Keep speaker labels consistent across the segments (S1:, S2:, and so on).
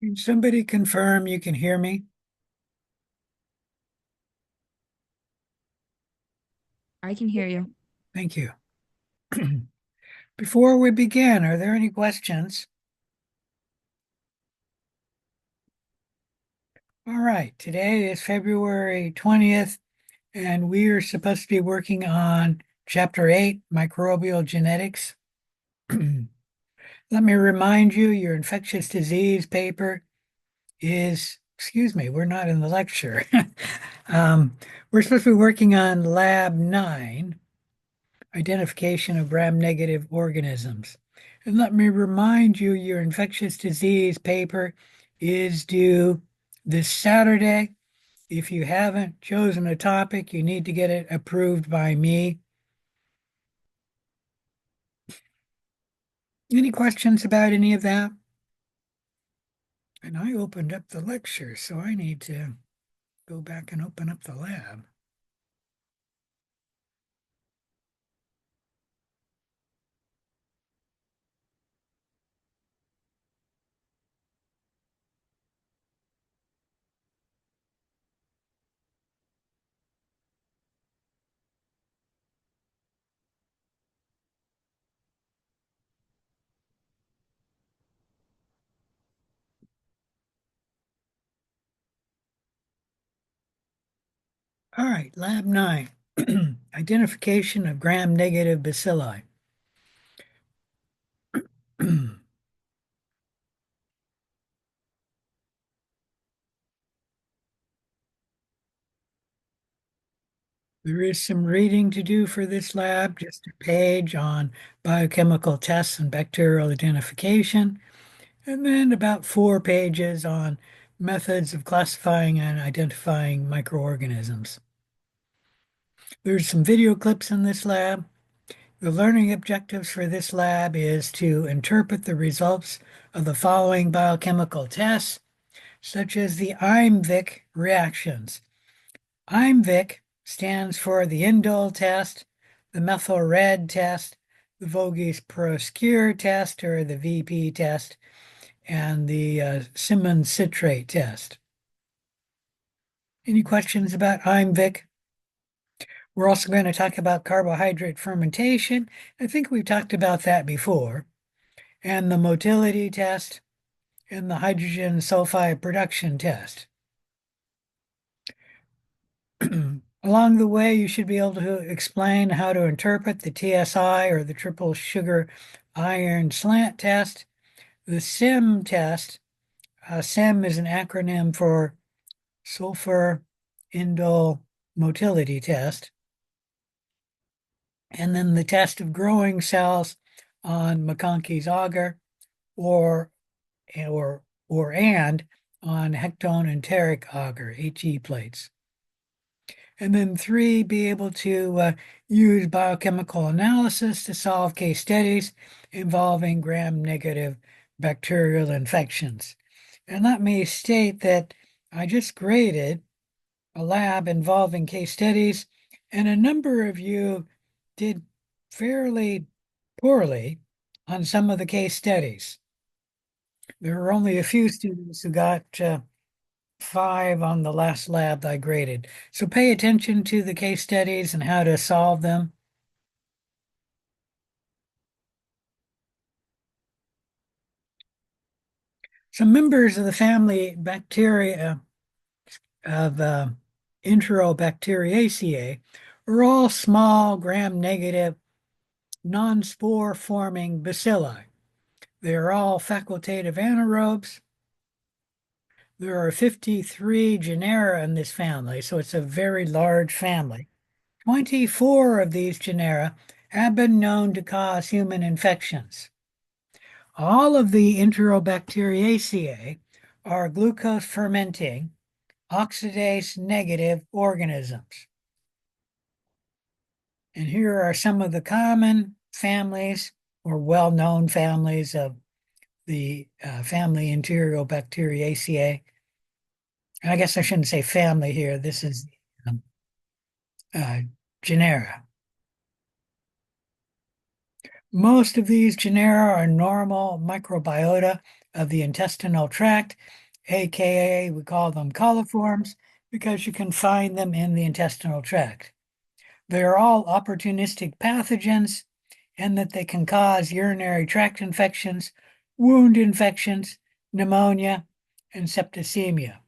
S1: Can somebody confirm you can hear me?
S2: I can hear you.
S1: Thank you. Before we begin, are there any questions? All right, today is February 20th, and we are supposed to be working on Chapter 8, Microbial Genetics. Let me remind you, your infectious disease paper is, excuse me, we're not in the lecture. Um, we're supposed to be working on Lab 9, identification of gram-negative organisms. And let me remind you, your infectious disease paper is due this Saturday. If you haven't chosen a topic, you need to get it approved by me. Any questions about any of that? And I opened up the lecture, so I need to go back and open up the lab. All right, Lab 9, identification of gram-negative bacilli. There is some reading to do for this lab, just a page on biochemical tests and bacterial identification, and then about 4 pages on methods of classifying and identifying microorganisms. There's some video clips in this lab. The learning objectives for this lab is to interpret the results of the following biochemical tests, such as the IMVIC reactions. IMVIC stands for the indole test, the methyl red test, the Voges Proskure test, or the VP test, and the Simmons citrate test. Any questions about IMVIC? We're also going to talk about carbohydrate fermentation. I think we've talked about that before, and the motility test and the hydrogen sulfide production test. Along the way, you should be able to explain how to interpret the TSI, or the triple sugar iron slant test, the SIM test. SIM is an acronym for sulfur indole motility test, and then the test of growing cells on McConkey's agar, or or and on hectone enteric agar, HE plates. And then 3, be able to use biochemical analysis to solve case studies involving gram-negative bacterial infections. And let me state that I just graded a lab involving case studies, and a number of you did fairly poorly on some of the case studies. There were only a few students who got 5 on the last lab I graded. So pay attention to the case studies and how to solve them. Some members of the family bacteria of Enterobacteriaceae are all small gram-negative non-spore forming bacilli. They are all facultative anaerobes. There are 53 genera in this family, so it's a very large family. 24 of these genera have been known to cause human infections. All of the Enterobacteriaceae are glucose fermenting, oxidase negative organisms. And here are some of the common families or well-known families of the family Enterobacteriaceae. I guess I shouldn't say family here. This is um, uh, genera. Most of these genera are normal microbiota of the intestinal tract, aka we call them coliforms because you can find them in the intestinal tract. They are all opportunistic pathogens and that they can cause urinary tract infections, wound infections, pneumonia, and septicemia.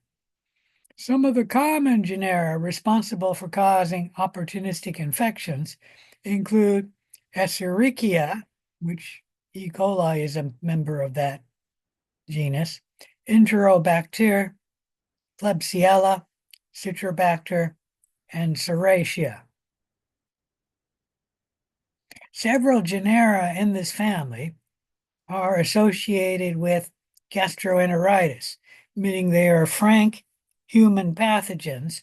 S1: Some of the common genera responsible for causing opportunistic infections include Escherichia, which E. coli is a member of that genus, Enterobacter, Klebsiella, Citrobacter, and Serratia. Several genera in this family are associated with gastroenteritis, meaning they are frank human pathogens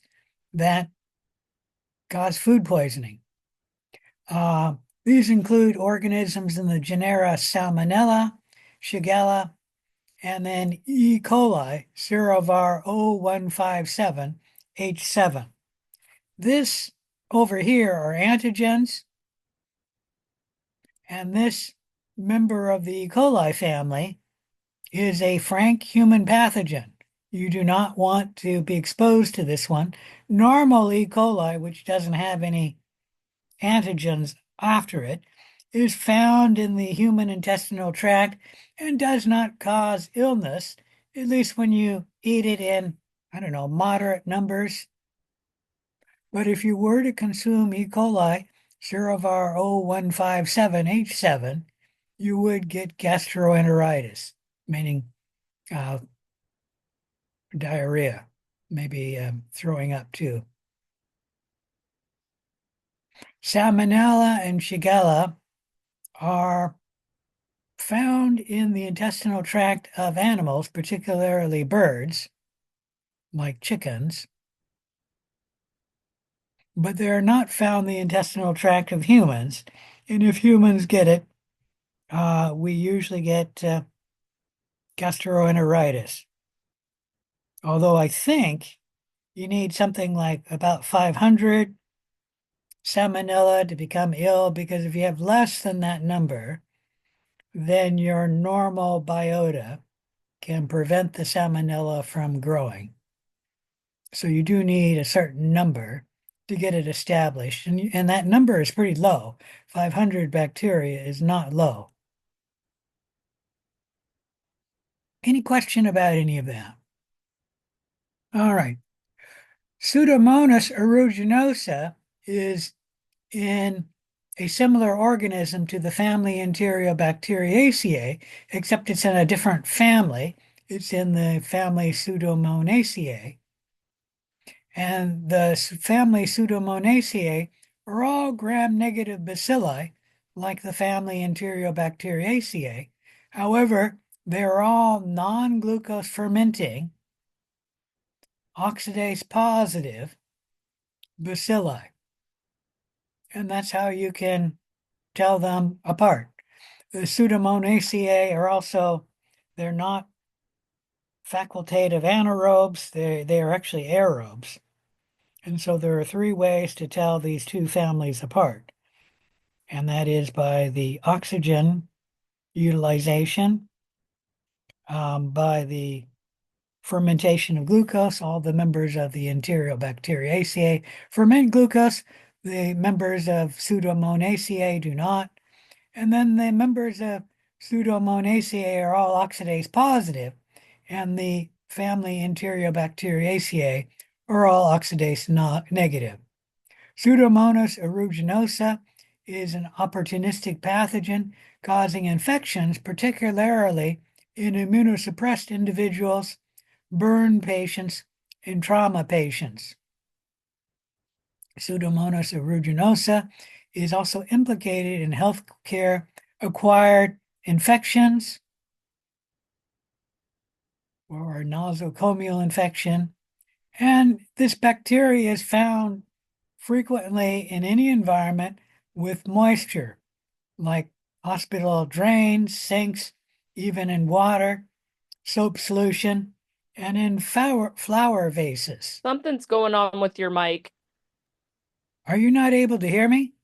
S1: that cause food poisoning. These include organisms in the genera Salmonella, Shigella, and then E. coli, Serovar 0157H7. This over here are antigens, and this member of the E. coli family is a frank human pathogen. You do not want to be exposed to this one. Normal E. coli, which doesn't have any antigens after it, is found in the human intestinal tract and does not cause illness, at least when you eat it in, I don't know, moderate numbers. But if you were to consume E. coli, Serovar 0157H7, you would get gastroenteritis, meaning uh, diarrhea, maybe throwing up too. Salmonella and Shigella are found in the intestinal tract of animals, particularly birds, like chickens, but they are not found in the intestinal tract of humans. And if humans get it, we usually get gastroenteritis. Although I think you need something like about 500 salmonella to become ill, because if you have less than that number, then your normal biota can prevent the salmonella from growing. So you do need a certain number to get it established. And that number is pretty low. 500 bacteria is not low. Any question about any of that? All right. Pseudomonas aeruginosa is in a similar organism to the family Enterobacteriaceae, except it's in a different family. It's in the family Pseudomonaceae. And the family Pseudomonaceae are all gram-negative bacilli, like the family Enterobacteriaceae. However, they're all non-glucose fermenting, oxidase positive bacilli. And that's how you can tell them apart. The Pseudomonaceae are also, they're not facultative anaerobes, they are actually aerobes. And so there are three ways to tell these two families apart. And that is by the oxygen utilization, by the fermentation of glucose. All the members of the Enterobacteriaceae ferment glucose. The members of Pseudomonaceae do not. And then the members of Pseudomonaceae are all oxidase positive, and the family Enterobacteriaceae are all oxidase negative. Pseudomonas aeruginosa is an opportunistic pathogen causing infections, particularly in immunosuppressed individuals, burn patients, and trauma patients. Pseudomonas aeruginosa is also implicated in healthcare acquired infections or nosocomial infection. And this bacteria is found frequently in any environment with moisture, like hospital drains, sinks, even in water, soap solution, and in flower vases.
S3: Something's going on with your mic.
S1: Are you not able to hear me?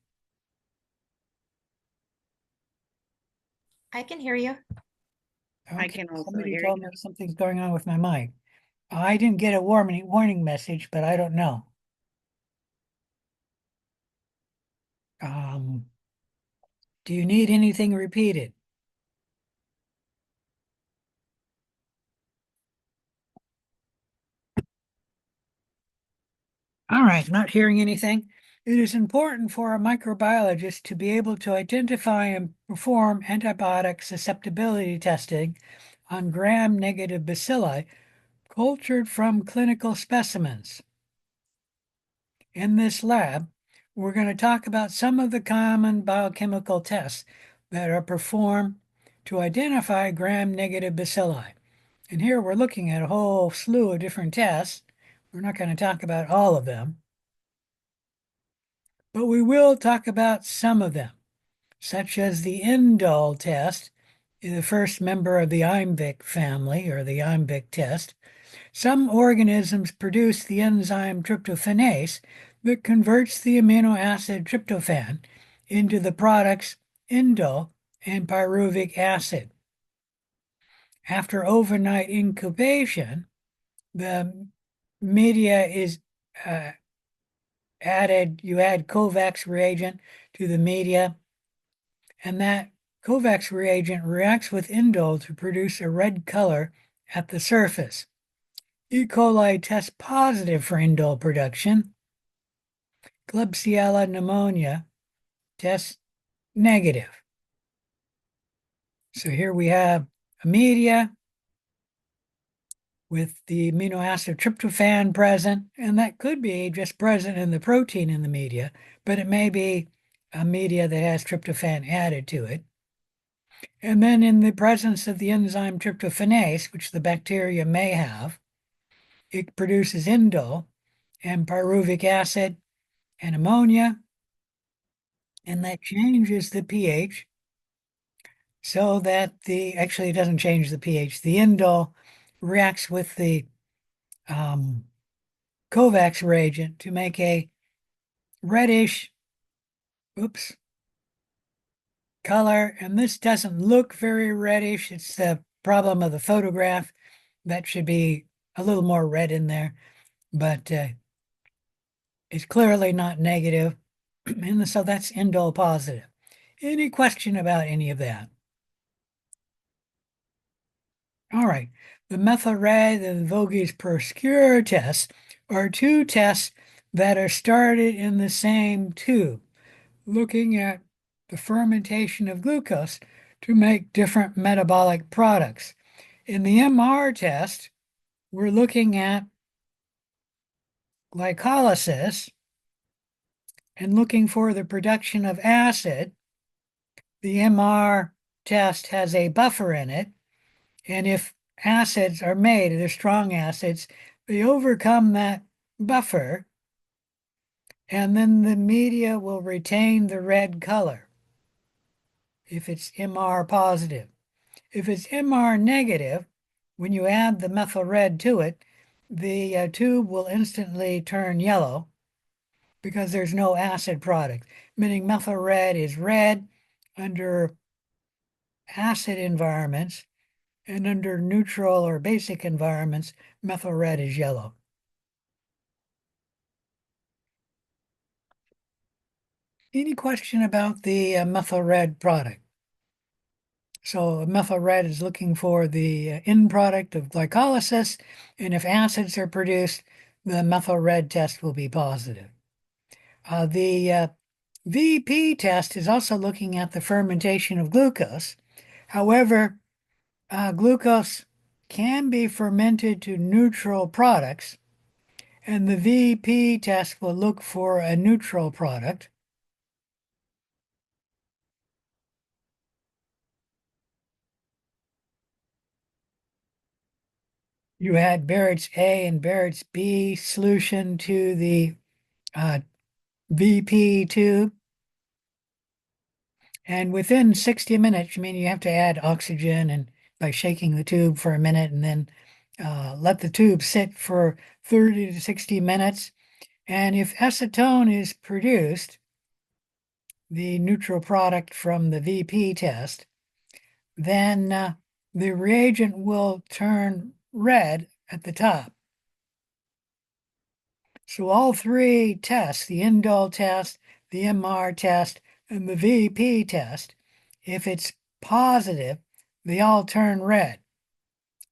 S4: I can hear you.
S5: I
S1: Okay,
S5: can also
S1: somebody
S5: hear
S1: told
S5: you.
S1: me something's going on with my mic. I didn't get a warning message, but I don't know. Um, do you need anything repeated? All right, not hearing anything. It is important for a microbiologist to be able to identify and perform antibiotic susceptibility testing on gram-negative bacilli cultured from clinical specimens. In this lab, we're going to talk about some of the common biochemical tests that are performed to identify gram-negative bacilli. And here we're looking at a whole slew of different tests. We're not going to talk about all of them, but we will talk about some of them, such as the indole test, the first member of the IMVIC family, or the IMVIC test. Some organisms produce the enzyme tryptophanase that converts the amino acid tryptophan into the products indole and pyruvic acid. After overnight incubation, the media is added, you add Kovacs reagent to the media, and that Kovacs reagent reacts with indole to produce a red color at the surface. E. coli tests positive for indole production. Klebsiella pneumonia tests negative. So here we have a media with the amino acid tryptophan present, and that could be just present in the protein in the media, but it may be a media that has tryptophan added to it. And then in the presence of the enzyme tryptophanase, which the bacteria may have, it produces indole and pyruvic acid and ammonia, and that changes the pH so that actually it doesn't change the pH. The indole reacts with the Kovacs reagent to make a reddish, oops, color. And this doesn't look very reddish. It's the problem of the photograph. That should be a little more red in there, but it's clearly not negative. And so that's indole positive. Any question about any of that? All right. The methyl-red and Voges Perscure tests are two tests that are started in the same tube, looking at the fermentation of glucose to make different metabolic products. In the MR test, we're looking at glycolysis and looking for the production of acid. The MR test has a buffer in it, and if acids are made, they're strong acids, they overcome that buffer, and then the media will retain the red color if it's MR positive. If it's MR negative, when you add the methyl red to it, the tube will instantly turn yellow because there's no acid product, meaning methyl red is red under acid environments, and under neutral or basic environments, methyl red is yellow. Any question about the methyl red product? So methyl red is looking for the end product of glycolysis, and if acids are produced, the methyl red test will be positive. The VP test is also looking at the fermentation of glucose. However, glucose can be fermented to neutral products, and the VP test will look for a neutral product. You add Barrett's A and Barrett's B solution to the VP tube. And within 60 minutes, I mean, you have to add oxygen and by shaking the tube for a minute and then let the tube sit for 30 to 60 minutes. And if acetone is produced, the neutral product from the VP test, then the reagent will turn red at the top. So all three tests, the indole test, the MR test, and the VP test, if it's positive, they all turn red.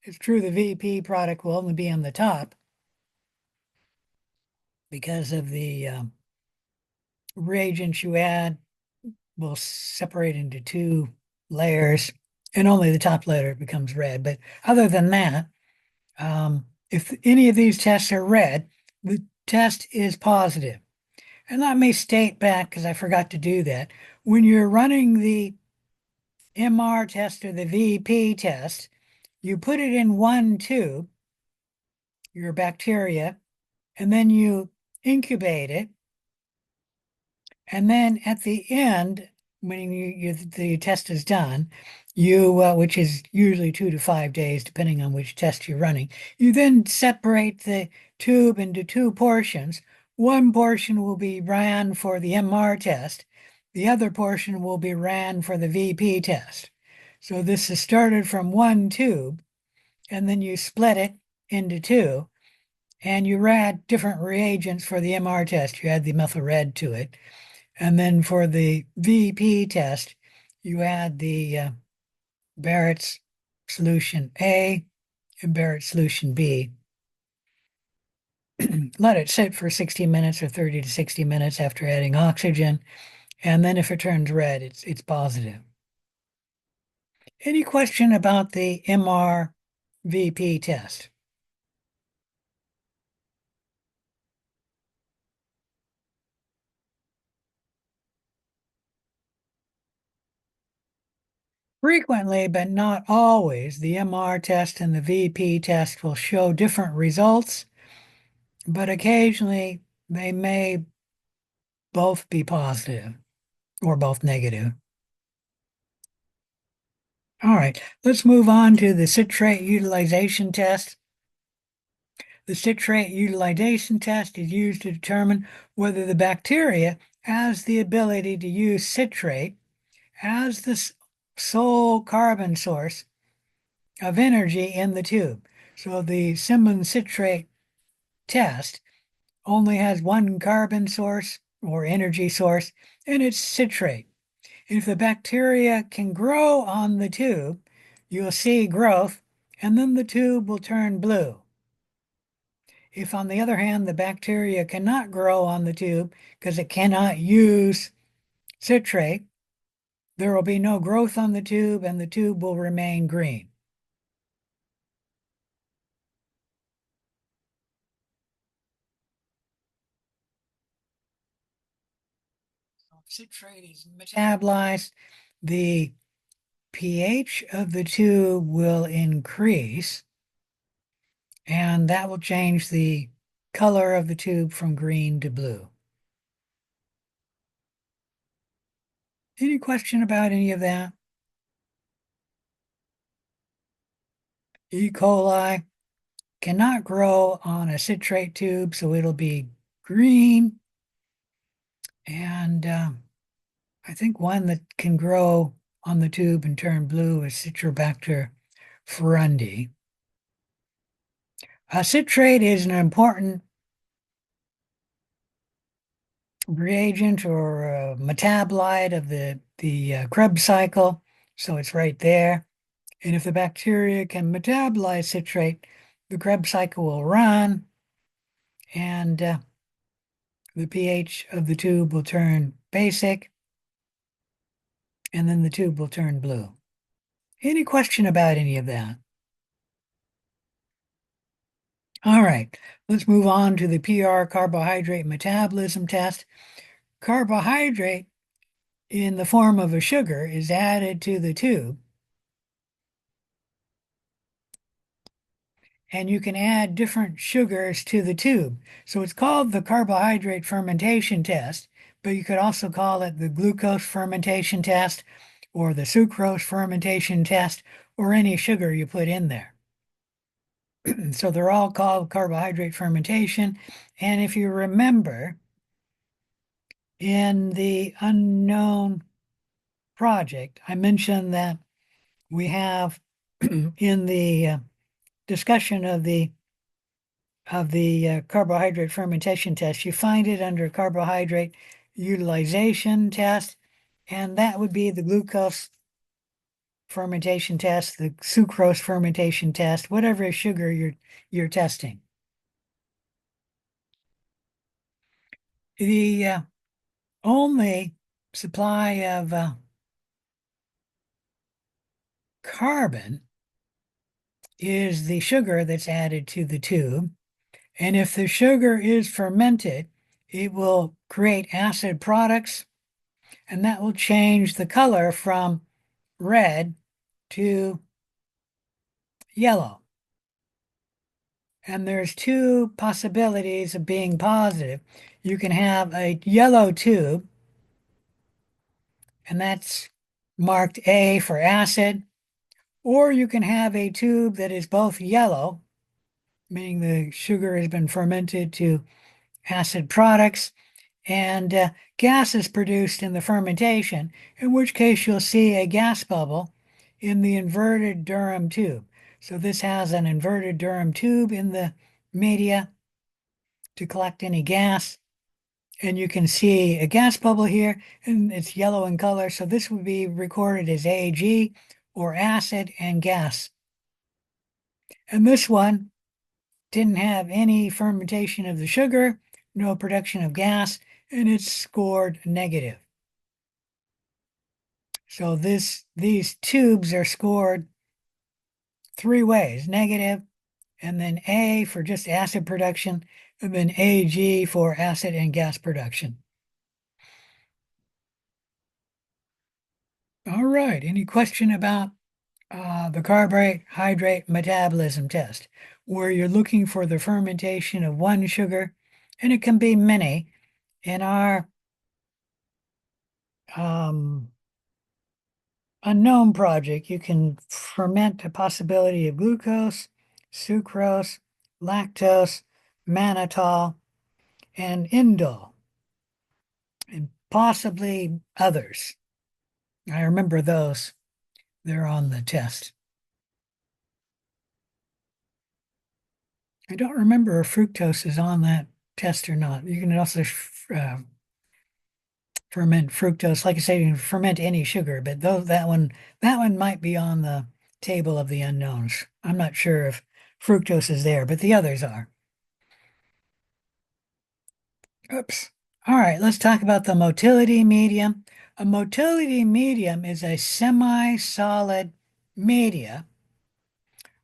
S1: It's true the VP product will only be on the top because of the reagents you add will separate into two layers, and only the top layer becomes red. But other than that, if any of these tests are red, the test is positive. And let me state back, because I forgot to do that, when you're running the MR test or the VP test, you put it in one tube, your bacteria, and then you incubate it. And then at the end, when the test is done, which is usually 2 to 5 days, depending on which test you're running, you then separate the tube into two portions. One portion will be ran for the MR test. The other portion will be ran for the VP test. So this is started from one tube, and then you split it into two, and you add different reagents for the MR test. You add the methyl red to it. And then for the VP test, you add the Barrett's solution A and Barrett's solution B. Let it sit for 60 minutes or 30 to 60 minutes after adding oxygen. And then if it turns red, it's positive. Any question about the MR VP test? Frequently, but not always, the MR test and the VP test will show different results, but occasionally they may both be positive or both negative. All right, let's move on to the citrate utilization test. The citrate utilization test is used to determine whether the bacteria has the ability to use citrate as the sole carbon source of energy in the tube. So the Simmons citrate test only has one carbon source or energy source, and it's citrate. If the bacteria can grow on the tube, you'll see growth, and then the tube will turn blue. If, on the other hand, the bacteria cannot grow on the tube because it cannot use citrate, there will be no growth on the tube and the tube will remain green. Citrate is metabolized, the pH of the tube will increase, and that will change the color of the tube from green to blue. Any question about any of that? E. coli cannot grow on a citrate tube, so it'll be green. And I think one that can grow on the tube and turn blue is Citrobacter furundi. Citrate is an important reagent or metabolite of the Krebs cycle, so it's right there. And if the bacteria can metabolize citrate, the Krebs cycle will run, and the pH of the tube will turn basic, and then the tube will turn blue. Any question about any of that? All right, let's move on to the PR carbohydrate metabolism test. Carbohydrate in the form of a sugar is added to the tube, and you can add different sugars to the tube. So it's called the carbohydrate fermentation test, but you could also call it the glucose fermentation test or the sucrose fermentation test or any sugar you put in there. So they're all called carbohydrate fermentation. And if you remember, in the unknown project, I mentioned that we have in the discussion of the carbohydrate fermentation test, you find it under carbohydrate utilization test, and that would be the glucose fermentation test, the sucrose fermentation test, whatever sugar you're testing. The only supply of carbon is the sugar that's added to the tube. And if the sugar is fermented, it will create acid products, and that will change the color from red to yellow. And there's two possibilities of being positive. You can have a yellow tube, and that's marked A for acid, or you can have a tube that is both yellow, meaning the sugar has been fermented to acid products, and gas is produced in the fermentation, in which case you'll see a gas bubble in the inverted Durham tube. So this has an inverted Durham tube in the media to collect any gas. And you can see a gas bubble here, and it's yellow in color. So this would be recorded as AG, or acid and gas. And this one didn't have any fermentation of the sugar, no production of gas, and it's scored negative. So these tubes are scored three ways: negative, and then A for just acid production, and then AG for acid and gas production. All right, any question about the carbohydrate metabolism test, where you're looking for the fermentation of one sugar, and it can be many. In our unknown project, you can ferment a possibility of glucose, sucrose, lactose, mannitol, and indole, and possibly others. I remember those. They're on the test. I don't remember if fructose is on that test or not. You can also ferment fructose. Like I say, you can ferment any sugar, but that one might be on the table of the unknowns. I'm not sure if fructose is there, but the others are. Oops. All right, let's talk about the motility medium. A motility medium is a semi-solid media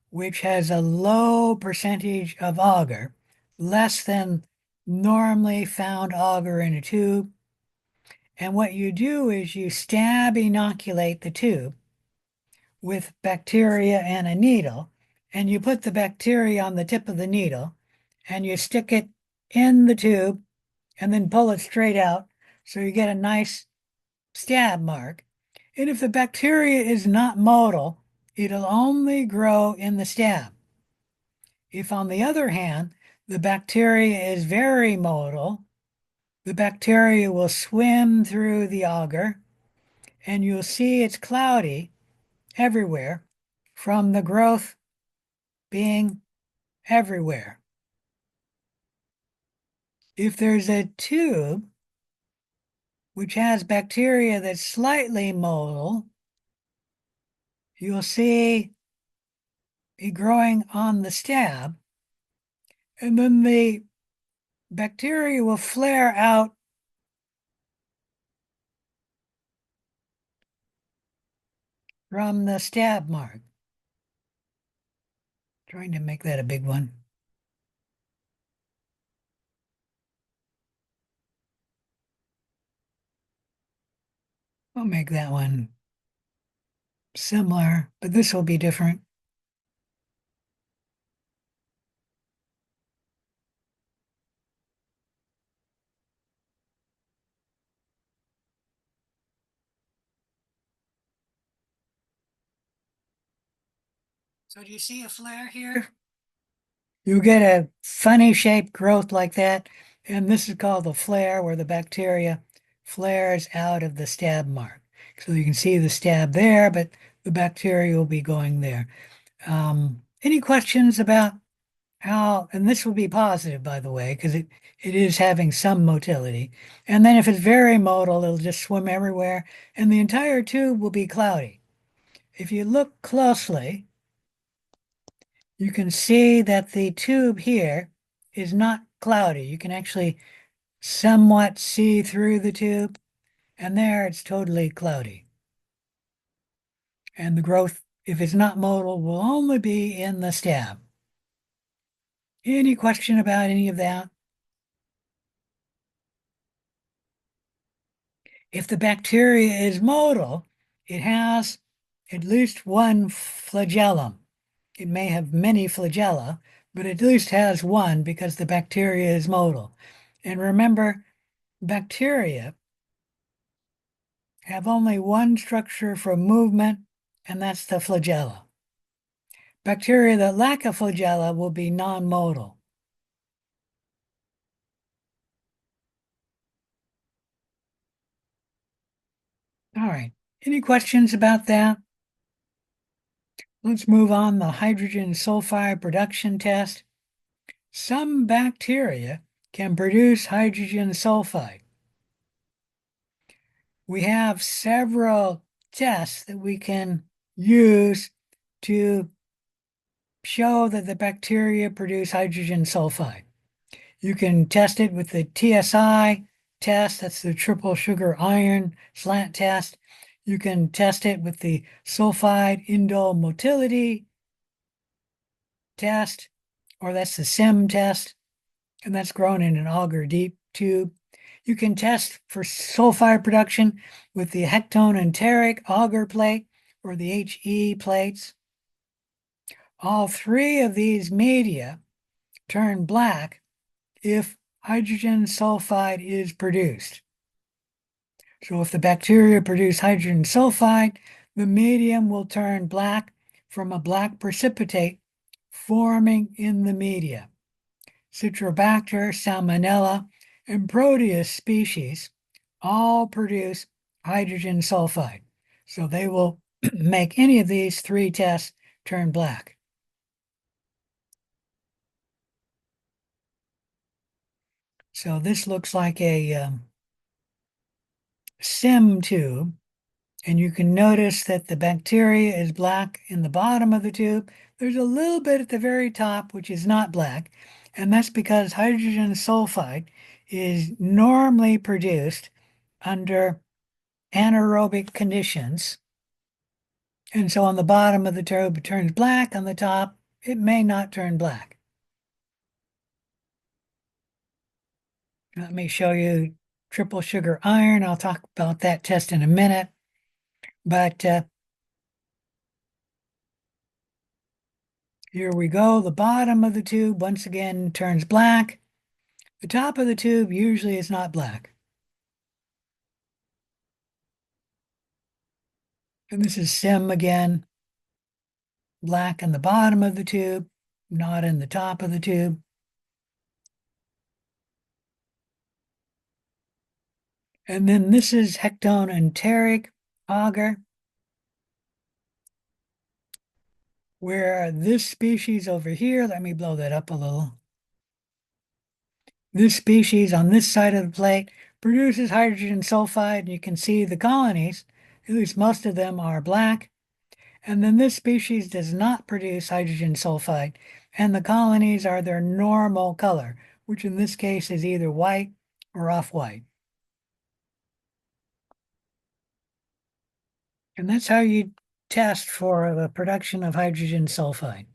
S1: which has a low percentage of agar, less than normally found agar in a tube. And what you do is you stab inoculate the tube with bacteria and a needle, and you put the bacteria on the tip of the needle, and you stick it in the tube and then pull it straight out, so you get a nice stab mark. And if the bacteria is not motile, it'll only grow in the stab. If, on the other hand, the bacteria is very motile, the bacteria will swim through the agar, and you'll see it's cloudy everywhere from the growth being everywhere. If there's a tube which has bacteria that's slightly motile, you'll see it growing on the stab, and then the bacteria will flare out from the stab mark. Trying to make that a big one. I'll make that one similar, but this will be different. So do you see a flare here? You get a funny shaped growth like that, and this is called the flare, where the bacteria flares out of the stab mark. So you can see the stab there, but the bacteria will be going there. Any questions about how, and this will be positive, by the way, because it is having some motility. And then if it's very motile, it'll just swim everywhere, and the entire tube will be cloudy. If you look closely, you can see that the tube here is not cloudy. You can actually somewhat see through the tube, and there it's totally cloudy. And the growth, if it's not motile, will only be in the stem. Any question about any of that? If the bacteria is motile, it has at least one flagellum. It may have many flagella, but at least has one because the bacteria is motile. And remember, bacteria have only one structure for movement, and that's the flagella. Bacteria that lack a flagella will be non-motile. All right. Any questions about that? Let's move on. The hydrogen sulfide production test. Some bacteria can produce hydrogen sulfide. We have several tests that we can use to show that the bacteria produce hydrogen sulfide. You can test it with the TSI test, that's the triple sugar iron slant test. You can test it with the sulfide indole motility test, or that's the SIM test, and that's grown in an auger deep tube. You can test for sulfide production with the hectone enteric auger plate or the HE plates. All three of these media turn black if hydrogen sulfide is produced. So if the bacteria produce hydrogen sulfide, the medium will turn black from a black precipitate forming in the media. Citrobacter, Salmonella, and Proteus species all produce hydrogen sulfide. So they will make any of these three tests turn black. So this looks like a SIM tube, and you can notice that the bacteria is black in the bottom of the tube. There's a little bit at the very top, which is not black, and that's because hydrogen sulfide is normally produced under anaerobic conditions. And so on the bottom of the tube, it turns black. On the top, it may not turn black. Let me show you triple sugar iron. I'll talk about that test in a minute. But here we go. The bottom of the tube, once again, turns black. The top of the tube usually is not black. And this is SIM again. Black in the bottom of the tube, not in the top of the tube. And then this is hectone enteric auger, where this species over here, let me blow that up a little. This species on this side of the plate produces hydrogen sulfide, and you can see the colonies, at least most of them are black. And then this species does not produce hydrogen sulfide, and the colonies are their normal color, which in this case is either white or off-white. And that's how you test for the production of hydrogen sulfide.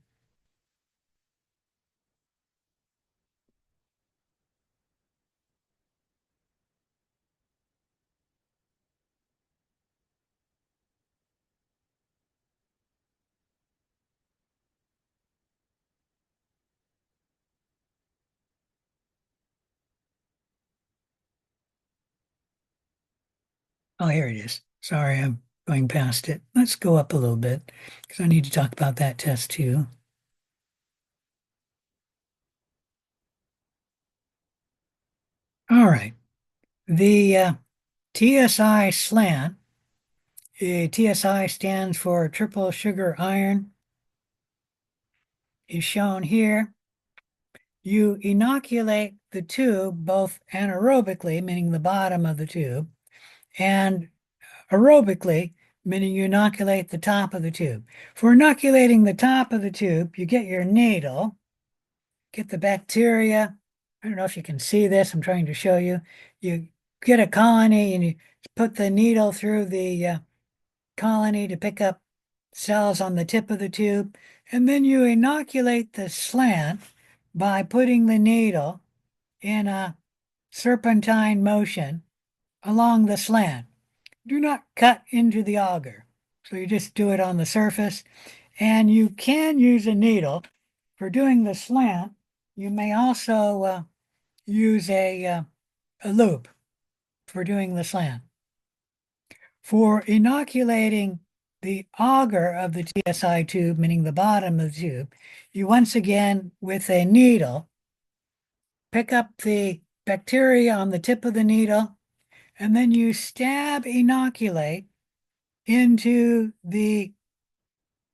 S1: Oh, here it is. Sorry, I'm going past it. Let's go up a little bit because I need to talk about that test too. All right. The TSI slant TSI stands for triple sugar iron, is shown here. You inoculate the tube both anaerobically, meaning the bottom of the tube, and aerobically, meaning you inoculate the top of the tube. For inoculating the top of the tube, you get your needle, get the bacteria. I don't know if you can see this. I'm trying to show you. You get a colony and you put the needle through the colony to pick up cells on the tip of the tube. And then you inoculate the slant by putting the needle in a serpentine motion along the slant. Do not cut into the agar. So you just do it on the surface. And you can use a needle for doing the slant. You may also use a loop for doing the slant. For inoculating the agar of the TSI tube, meaning the bottom of the tube, you once again, with a needle, pick up the bacteria on the tip of the needle, and then you stab inoculate into the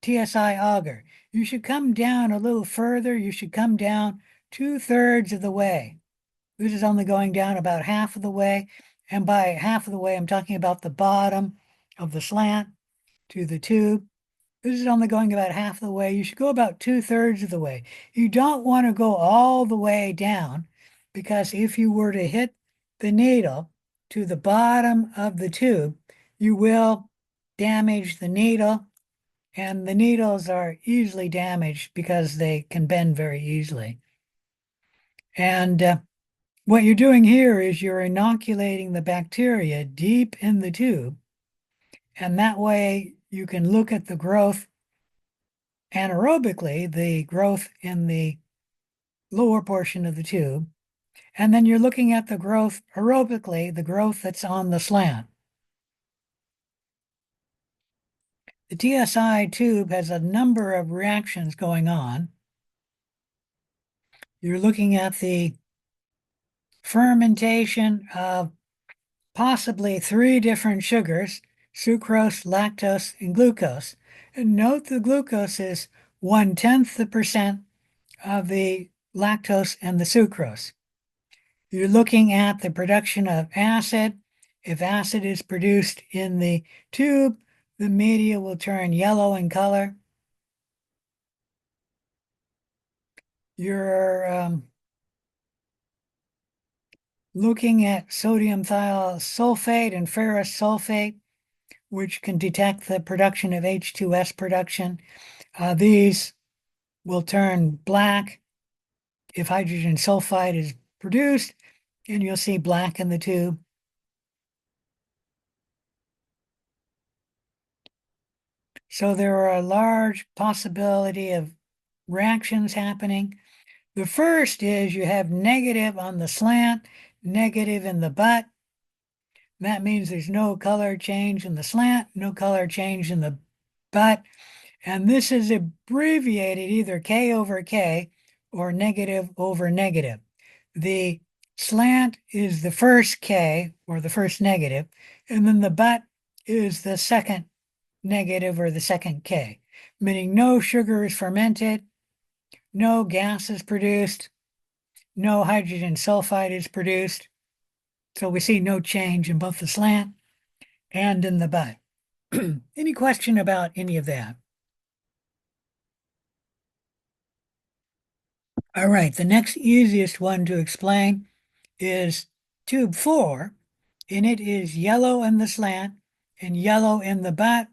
S1: TSI agar. You should come down a little further. You should come down 2/3 of the way. This is only going down about half of the way. And by half of the way, I'm talking about the bottom of the slant to the tube. This is only going about half the way. You should go about 2/3 of the way. You don't want to go all the way down because if you were to hit the needle to the bottom of the tube, you will damage the needle, and the needles are easily damaged because they can bend very easily. And what you're doing here is you're inoculating the bacteria deep in the tube, and that way you can look at the growth anaerobically, the growth in the lower portion of the tube, and then you're looking at the growth aerobically, the growth that's on the slant. The TSI tube has a number of reactions going on. You're looking at the fermentation of possibly 3 different sugars, sucrose, lactose, and glucose. And note the glucose is 0.1% of the lactose and the sucrose. You're looking at the production of acid. If acid is produced in the tube, the media will turn yellow in color. You're looking at sodium thiosulfate and ferrous sulfate, which can detect the production of H2S production. These will turn black if hydrogen sulfide is produced, and you'll see black in the tube. So there are a large possibility of reactions happening. The first is you have negative on the slant, negative in the butt. That means there's no color change in the slant, no color change in the butt. And this is abbreviated either K over K or negative over negative. The slant is the first K or the first negative, and then the butt is the second negative or the second K, meaning no sugar is fermented, no gas is produced, no hydrogen sulfide is produced. So we see no change in both the slant and in the butt. Any question about any of that? All right, the next easiest one to explain is tube 4, and it is yellow in the slant and yellow in the butt.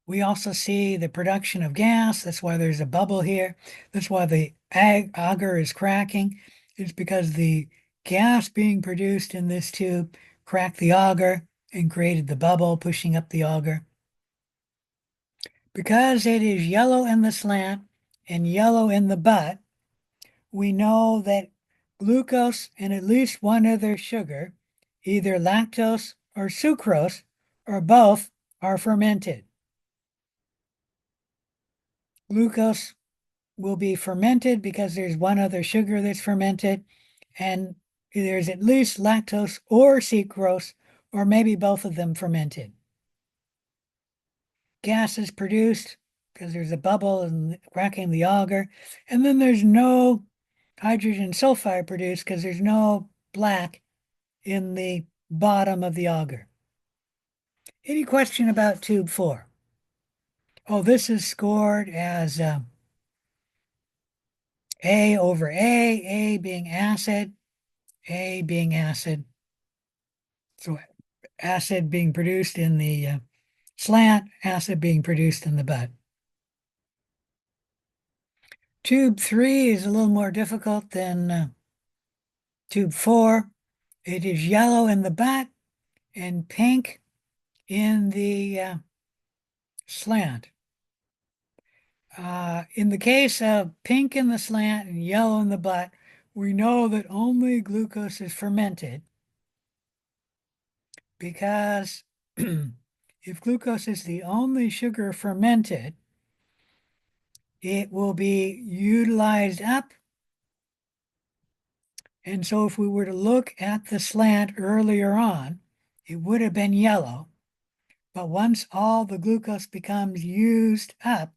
S1: We also see the production of gas. That's why there's a bubble here. That's why the agar is cracking. It's because the gas being produced in this tube cracked the agar and created the bubble pushing up the agar. Because it is yellow in the slant and yellow in the butt, we know that glucose and at least one other sugar, either lactose or sucrose, or both, are fermented. Glucose will be fermented because there's one other sugar that's fermented, and there's at least lactose or sucrose or maybe both of them fermented. Gas is produced because there's a bubble and cracking the auger, and then there's no hydrogen sulfide produced because there's no black in the bottom of the auger. Any question about tube 4? Oh, this is scored as A over A being acid, A being acid. So acid being produced in the slant, acid being produced in the butt. Tube 3 is a little more difficult than tube 4. It is yellow in the butt and pink in the slant. In the case of pink in the slant and yellow in the butt, we know that only glucose is fermented because if glucose is the only sugar fermented, it will be utilized up. And so if we were to look at the slant earlier on, it would have been yellow. But once all the glucose becomes used up,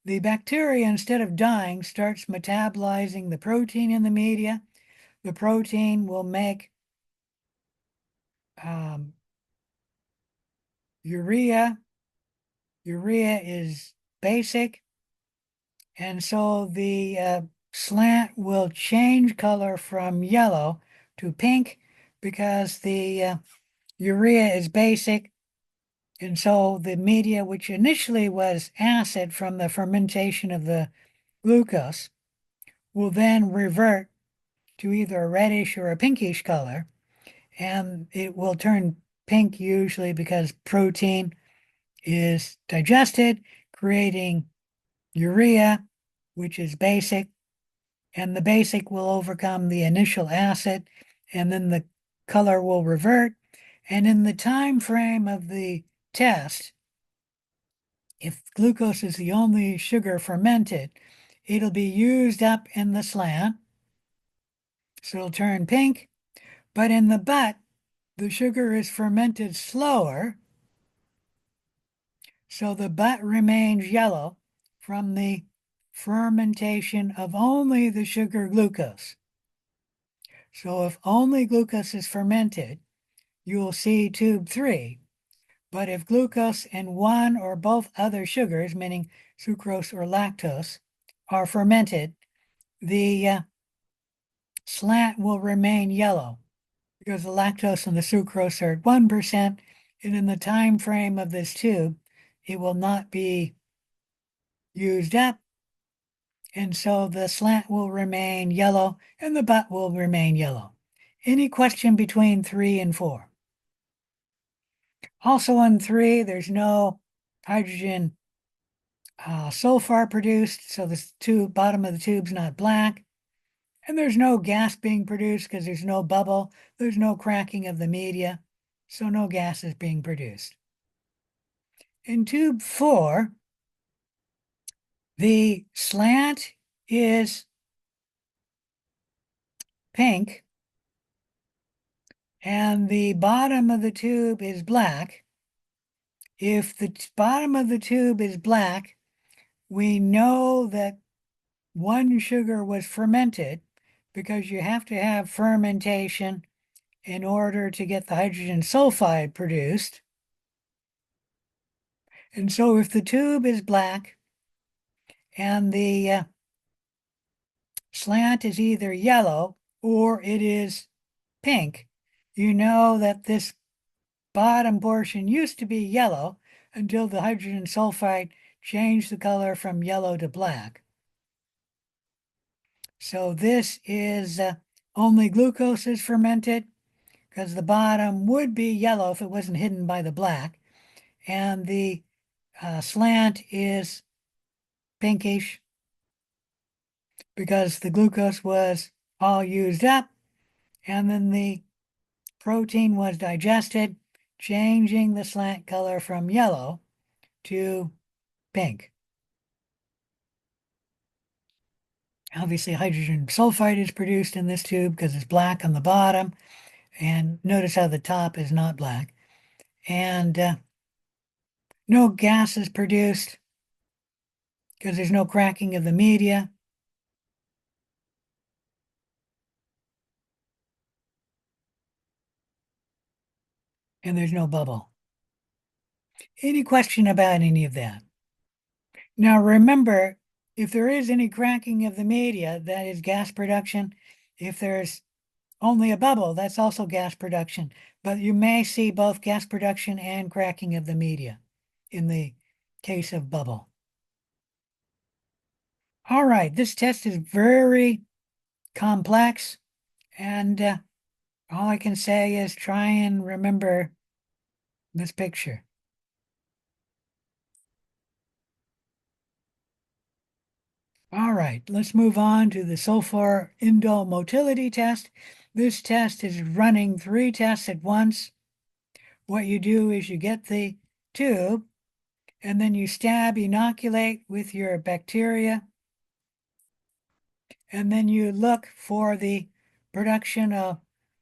S1: the bacteria, instead of dying, starts metabolizing the protein in the media. The protein will make urea. Urea is basic. And so the slant will change color from yellow to pink because the urea is basic. And so the media, which initially was acid from the fermentation of the glucose, will then revert to either a reddish or a pinkish color. And it will turn pink usually because protein is digested, creating urea, which is basic. And the basic will overcome the initial acid, and then the color will revert. And in the time frame of the test, if glucose is the only sugar fermented, it'll be used up in the slant, so it'll turn pink. But in the butt, the sugar is fermented slower, so the butt remains yellow from the fermentation of only the sugar glucose. So if only glucose is fermented, you will see tube 3. But if glucose and one or both other sugars, meaning sucrose or lactose, are fermented, the slant will remain yellow because the lactose and the sucrose are at 1%, and in the time frame of this tube, it will not be used up, and so the slant will remain yellow and the butt will remain yellow. Any question between 3 and 4? Also on 3, there's no hydrogen sulfur produced, so the bottom of the tube's not black. And there's no gas being produced because there's no bubble, there's no cracking of the media, so no gas is being produced. In tube 4, the slant is pink and the bottom of the tube is black. If the bottom of the tube is black, we know that one sugar was fermented because you have to have fermentation in order to get the hydrogen sulfide produced. And so if the tube is black and the slant is either yellow or it is pink, you know that this bottom portion used to be yellow until the hydrogen sulfide changed the color from yellow to black. So this is only glucose is fermented because the bottom would be yellow if it wasn't hidden by the black. And the slant is pinkish because the glucose was all used up and then the protein was digested, changing the slant color from yellow to pink. Obviously, hydrogen sulfide is produced in this tube because it's black on the bottom. And notice how the top is not black. and no gas is produced because there's no cracking of the media. And there's no bubble. Any question about any of that? Now remember, if there is any cracking of the media, that is gas production. If there's only a bubble, that's also gas production. But you may see both gas production and cracking of the media in the case of bubble. All right, this test is very complex, and all I can say is try and remember this picture. All right, let's move on to the sulfur indole motility test. This test is running 3 tests at once. What you do is you get the tube and then you inoculate with your bacteria, and then you look for the production of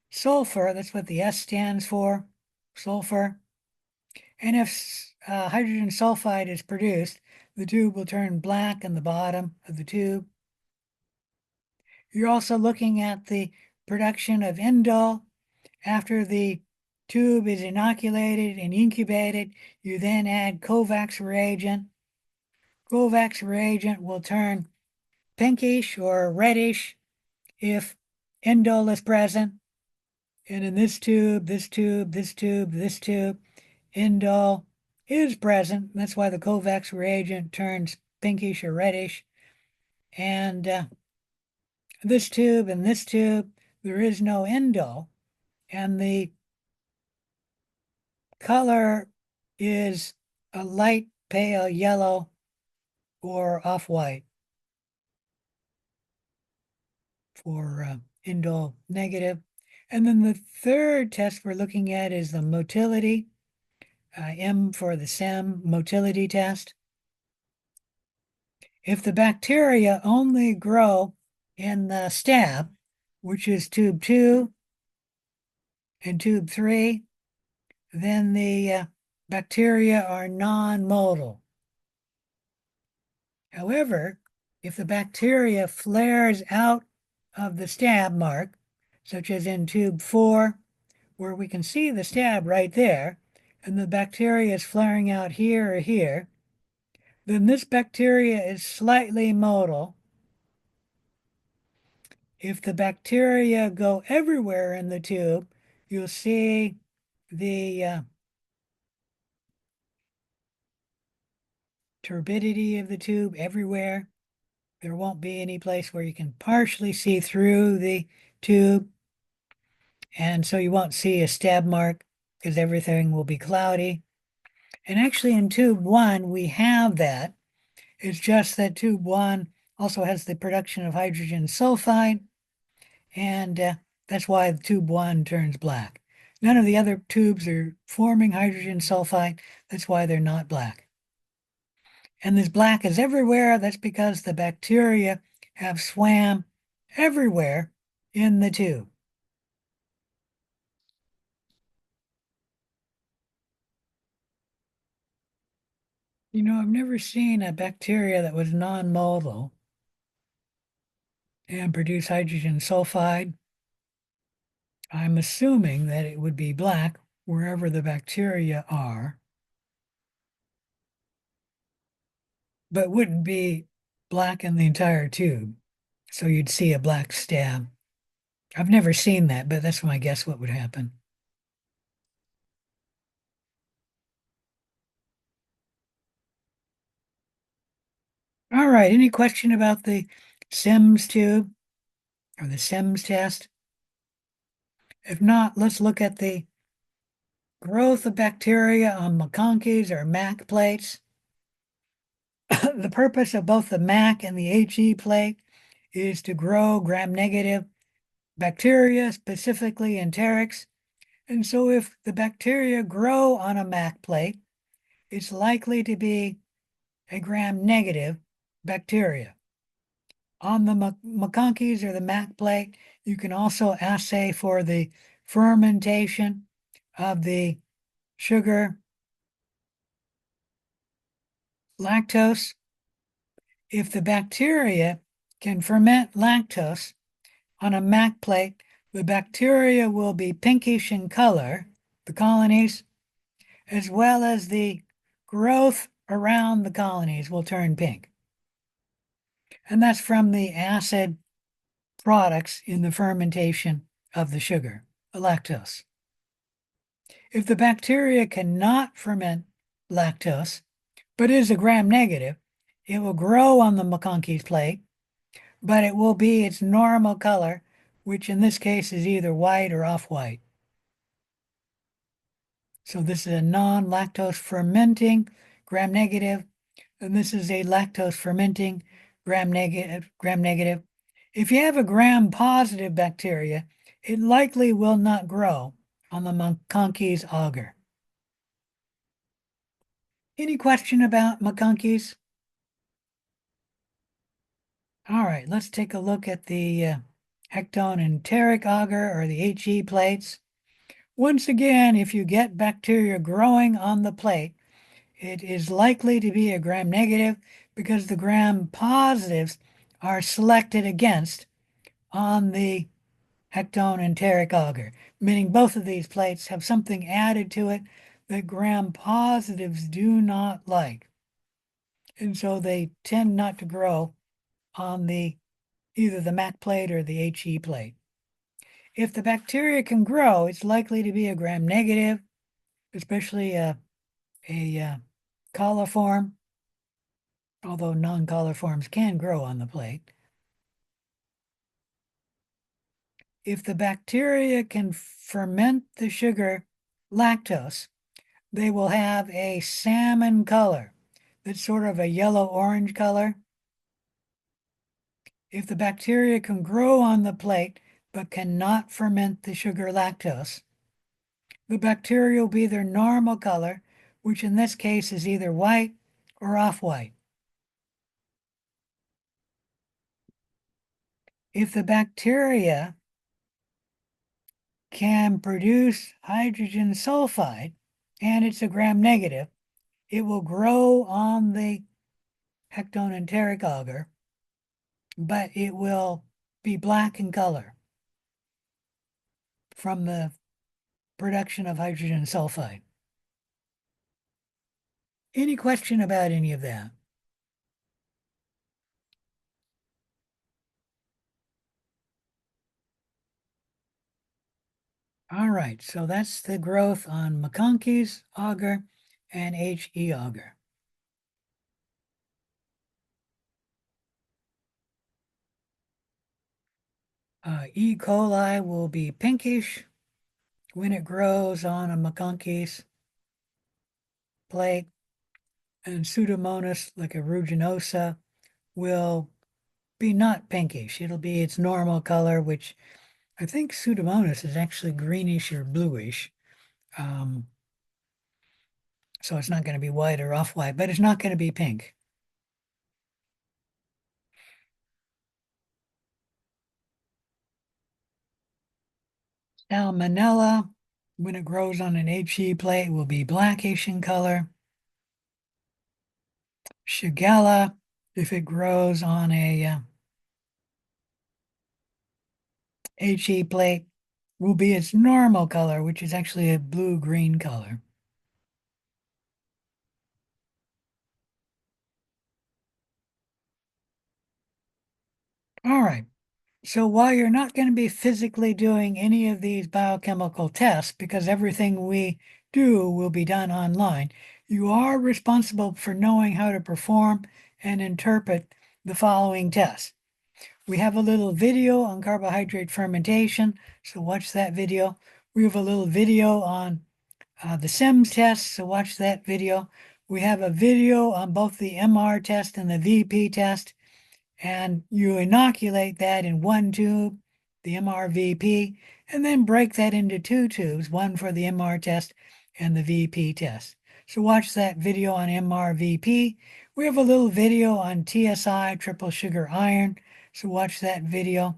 S1: sulfur. That's what the S stands for, sulfur. And if hydrogen sulfide is produced, the tube will turn black in the bottom of the tube. You're also looking at the production of indole. After the tube is inoculated and incubated, you then add Kovacs reagent. Kovacs reagent will turn pinkish or reddish if indole is present. And in this tube, this tube, this tube, this tube, indole is present. That's why the Kovacs reagent turns pinkish or reddish. And this tube and this tube, there is no indole. And the color is a light pale yellow or off-white for indole negative. And then the third test we're looking at is the motility, M for the SEM motility test. If the bacteria only grow in the stab, which is tube 2 and tube 3, then the bacteria are non-motile. However, if the bacteria flares out of the stab mark, such as in tube 4, where we can see the stab right there, and the bacteria is flaring out here or here, then this bacteria is slightly motile. If the bacteria go everywhere in the tube, you'll see the turbidity of the tube everywhere. There won't be any place where you can partially see through the tube. And so you won't see a stab mark because everything will be cloudy. And actually in tube 1, we have that. It's just that tube 1 also has the production of hydrogen sulfide. And that's why tube 1 turns black. None of the other tubes are forming hydrogen sulfide. That's why they're not black. And this black is everywhere. That's because the bacteria have swam everywhere in the tube. You know, I've never seen a bacteria that was non-motile and produce hydrogen sulfide. I'm assuming that it would be black wherever the bacteria are, but wouldn't be black in the entire tube. So you'd see a black stab. I've never seen that, but that's my guess what would happen. All right, any question about the SIMS tube or the SIMS test? If not, let's look at the growth of bacteria on McConkey's or MAC plates. The purpose of both the MAC and the HE plate is to grow gram-negative bacteria, specifically enterics. And so if the bacteria grow on a MAC plate, it's likely to be a gram-negative bacteria. On the McConkey's or the MAC plate, you can also assay for the fermentation of the sugar, lactose. If the bacteria can ferment lactose on a MAC plate, the bacteria will be pinkish in color, the colonies, as well as the growth around the colonies will turn pink. And that's from the acid products in the fermentation of the sugar, the lactose. If the bacteria cannot ferment lactose, but is a gram negative, it will grow on the McConkey's plate, but it will be its normal color, which in this case is either white or off-white. So this is a non-lactose fermenting gram negative, and this is a lactose fermenting gram negative. If you have a gram positive bacteria, it likely will not grow on the McConkey's agar. Any question about McConkey's? All right, let's take a look at the hectone enteric agar, or the HE plates. Once again, if you get bacteria growing on the plate, it is likely to be a gram negative because the gram positives are selected against on the hectone enteric agar, meaning both of these plates have something added to it that gram positives do not like. And so they tend not to grow on either the MAC plate or the HE plate. If the bacteria can grow, it's likely to be a gram negative, especially a coliform, although non-coliforms can grow on the plate. If the bacteria can ferment the sugar lactose, they will have a salmon color. That's sort of a yellow-orange color. If the bacteria can grow on the plate but cannot ferment the sugar lactose, the bacteria will be their normal color, which in this case is either white or off-white. If the bacteria can produce hydrogen sulfide, and it's a gram negative, it will grow on the hectone enteric agar, but it will be black in color from the production of hydrogen sulfide. Any question about any of that? All right, so that's the growth on McConkey's agar and HE agar. E. coli will be pinkish when it grows on a McConkey's plate, and Pseudomonas, like aeruginosa, will be not pinkish. It'll be its normal color, which I think Pseudomonas is actually greenish or bluish. So it's not going to be white or off-white, but it's not going to be pink. Salmonella, when it grows on an HE plate, will be blackish in color. Shigella, if it grows on a HE plate, will be its normal color, which is actually a blue-green color. All right. So while you're not going to be physically doing any of these biochemical tests, because everything we do will be done online, you are responsible for knowing how to perform and interpret the following tests. We have a little video on carbohydrate fermentation, so watch that video. We have a little video on the SIMS test, so watch that video. We have a video on both the MR test and the VP test, and you inoculate that in one tube, the MRVP, and then break that into two tubes, one for the MR test and the VP test. So watch that video on MRVP. We have a little video on TSI, triple sugar iron, so watch that video.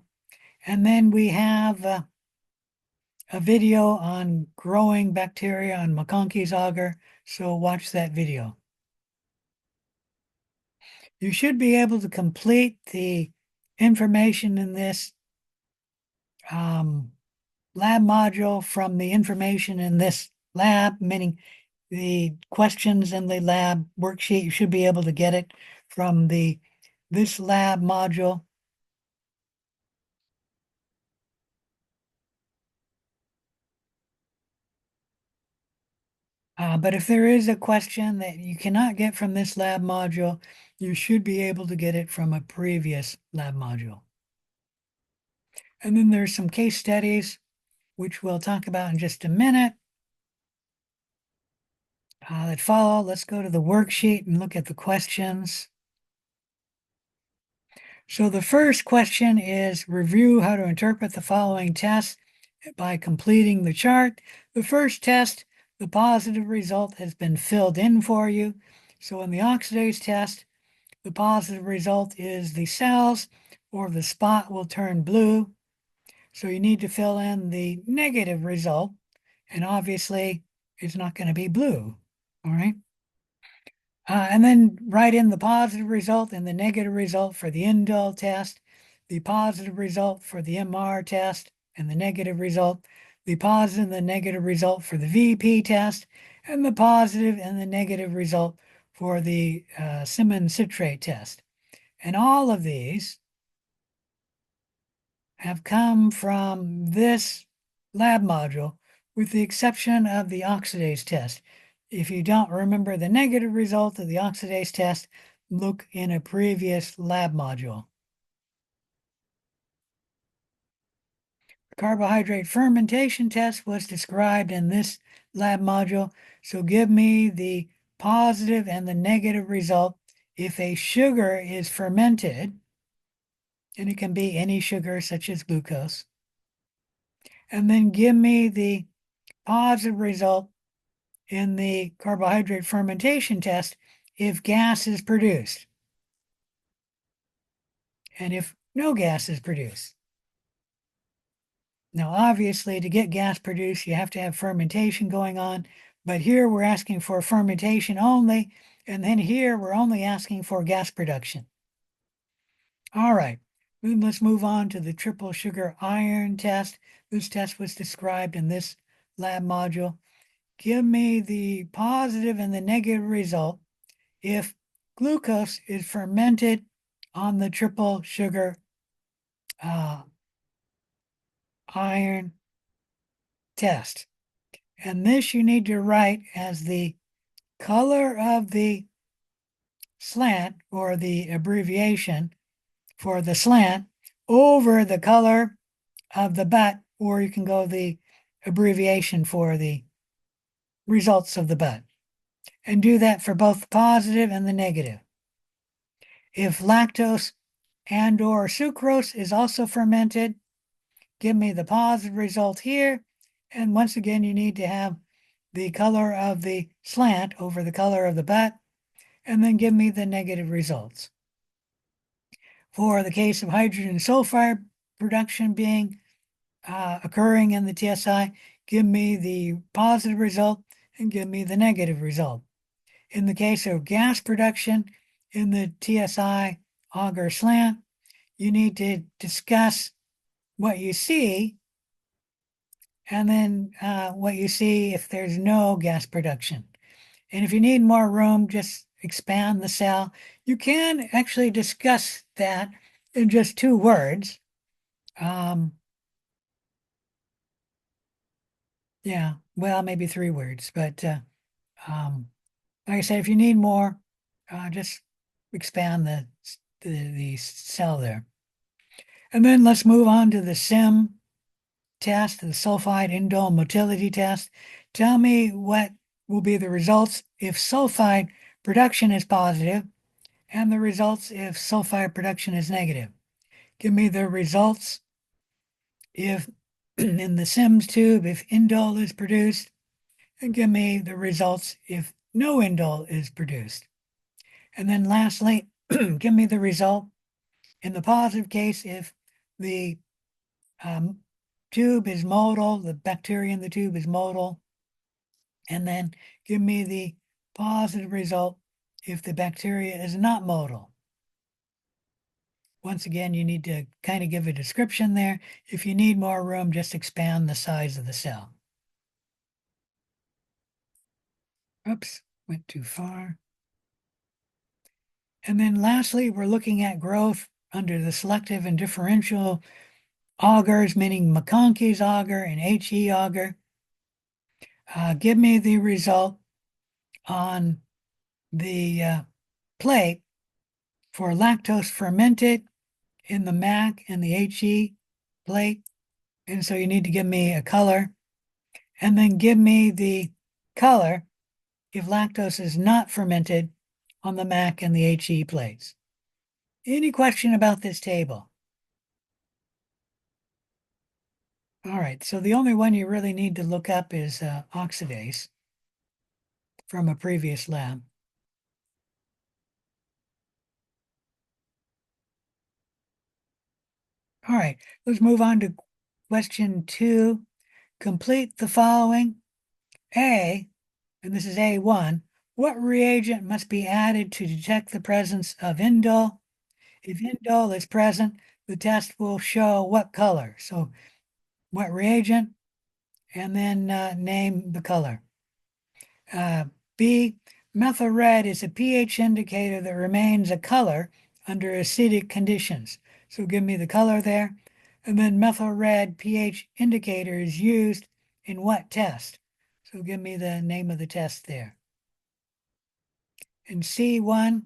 S1: And then we have a video on growing bacteria on McConkey's agar, so watch that video. You should be able to complete the information in this lab module from the information in this lab, meaning the questions in the lab worksheet. You should be able to get it from this lab module. But if there is a question that you cannot get from this lab module, you should be able to get it from a previous lab module. And then there's some case studies, which we'll talk about in just a minute, that follow. Let's go to the worksheet and look at the questions. So the first question is review how to interpret the following tests by completing the chart. The first test, the positive result has been filled in for you. So in the oxidase test, the positive result is the cells or the spot will turn blue. So you need to fill in the negative result, and obviously it's not going to be blue. All right. And then write in the positive result and the negative result for the indole test, the positive result for the MR test, and the negative result, the positive and the negative result for the VP test, and the positive and the negative result for the Simmons citrate test. And all of these have come from this lab module, with the exception of the oxidase test. If you don't remember the negative result of the oxidase test, look in a previous lab module. The carbohydrate fermentation test was described in this lab module, so give me the positive and the negative result if a sugar is fermented, and it can be any sugar such as glucose, and then give me the positive result in the carbohydrate fermentation test if gas is produced and if no gas is produced. Now, obviously, to get gas produced, you have to have fermentation going on, but here we're asking for fermentation only, and then here we're only asking for gas production. All right, then let's move on to the triple sugar iron test. This test was described in this lab module. Give me the positive and the negative result if glucose is fermented on the triple sugar iron test. And this you need to write as the color of the slant, or the abbreviation for the slant, over the color of the butt, or you can go the abbreviation for the results of the butt. And do that for both the positive and the negative. If lactose and or sucrose is also fermented, give me the positive result here. And once again, you need to have the color of the slant over the color of the butt, and then give me the negative results. For the case of hydrogen sulfide production being occurring in the TSI, give me the positive result and give me the negative result. In the case of gas production in the TSI auger slant, you need to discuss what you see, and then what you see if there's no gas production. And if you need more room, just expand the cell. You can actually discuss that in just 2 words. Yeah, well, maybe 3 words, but like I said, if you need more, just expand the cell there. And then let's move on to the SIM test, the sulfide indole motility test. Tell me what will be the results if sulfide production is positive and the results if sulfide production is negative. Give me the results if in the SIMS tube, if indole is produced, and give me the results if no indole is produced. And then lastly, give me the result in the positive case if the tube is motile, the bacteria in the tube is motile, and then give me the positive result if the bacteria is not motile. Once again, you need to kind of give a description there. If you need more room, just expand the size of the cell. Oops, went too far. And then lastly, we're looking at growth under the selective and differential augurs, meaning McConkey's augur and HE augur. Give me the result on the plate for lactose fermented in the MAC and the HE plate. And so you need to give me a color and then give me the color if lactose is not fermented on the MAC and the HE plates. Any question about this table? All right, so the only one you really need to look up is oxidase from a previous lab. All right, let's move on to question 2. Complete the following. A, and this is A1, what reagent must be added to detect the presence of indole? If indole is present, the test will show what color. So what reagent, and then name the color. B, methyl red is a pH indicator that remains a color under acidic conditions. So give me the color there. And then methyl red pH indicator is used in what test? So give me the name of the test there. And C1,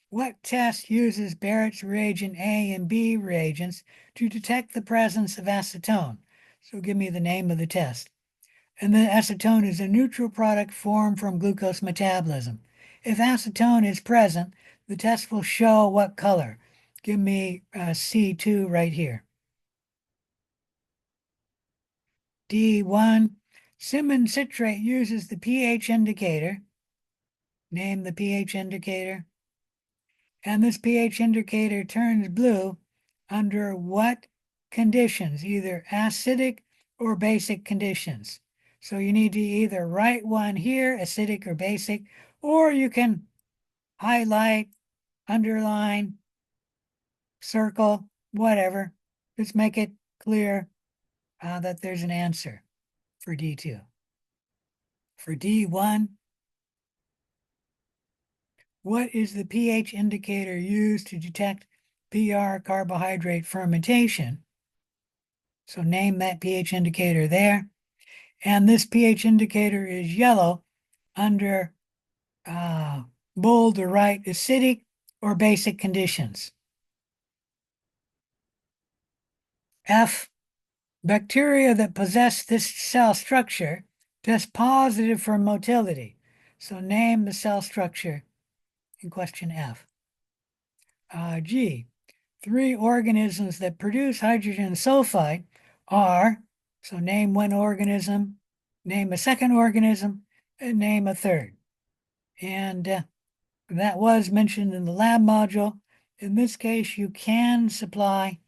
S1: what test uses Barrett's reagent A and B reagents to detect the presence of acetone? So give me the name of the test. And then acetone is a neutral product formed from glucose metabolism. If acetone is present, the test will show what color. Give me C2 right here. D1, Simmons citrate uses the pH indicator. Name the pH indicator. And this pH indicator turns blue under what conditions? Either acidic or basic conditions. So you need to either write one here, acidic or basic, or you can highlight, underline, circle, whatever. Just make it clear that there's an answer for D2. For D1, what is the pH indicator used to detect PR carbohydrate fermentation? So name that pH indicator there. And this pH indicator is yellow under bold to write acidic or basic conditions. F, bacteria that possess this cell structure test positive for motility. So name the cell structure in question F. G, 3 organisms that produce hydrogen sulfide are, so name one organism, name a second organism, and name a third. And that was mentioned in the lab module. In this case, you can supply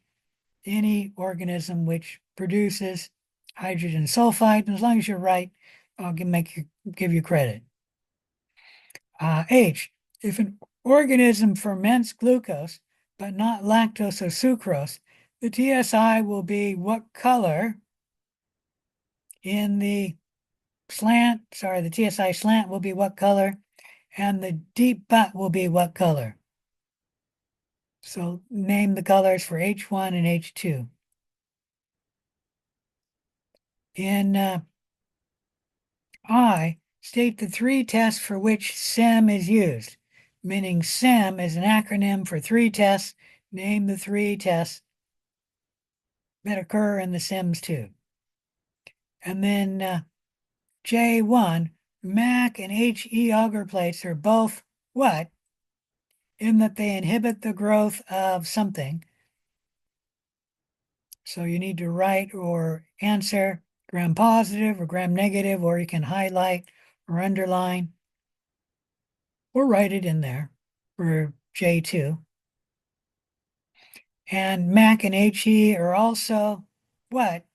S1: any organism which produces hydrogen sulfide. And as long as you're right, I'll give you credit. H, if an organism ferments glucose, but not lactose or sucrose, the TSI will be what color in the slant? Sorry, the TSI slant will be what color? And the deep butt will be what color? So name the colors for H1 and H2. In I, state the 3 tests for which SEM is used, meaning SEM is an acronym for 3 tests. Name the 3 tests that occur in the SEMS tube. And then J1, MAC and HE auger plates are both what? In that they inhibit the growth of something. So you need to write or answer gram positive or gram negative, or you can highlight or underline or write it in there for J2. And MAC and HE are also what?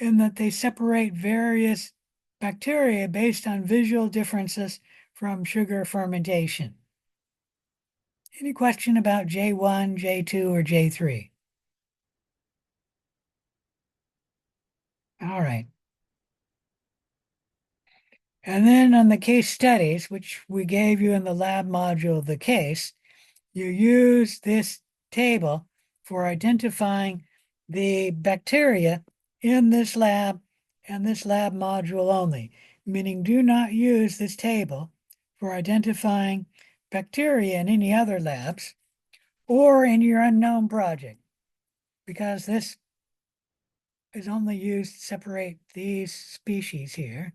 S1: in that they separate various bacteria based on visual differences from sugar fermentation. Any question about J1, J2, or J3? All right. And then on the case studies, which we gave you in the lab module of the case, you use this table for identifying the bacteria in this lab and this lab module only, meaning do not use this table for identifying bacteria in any other labs or in your unknown project, because this is only used to separate these species here.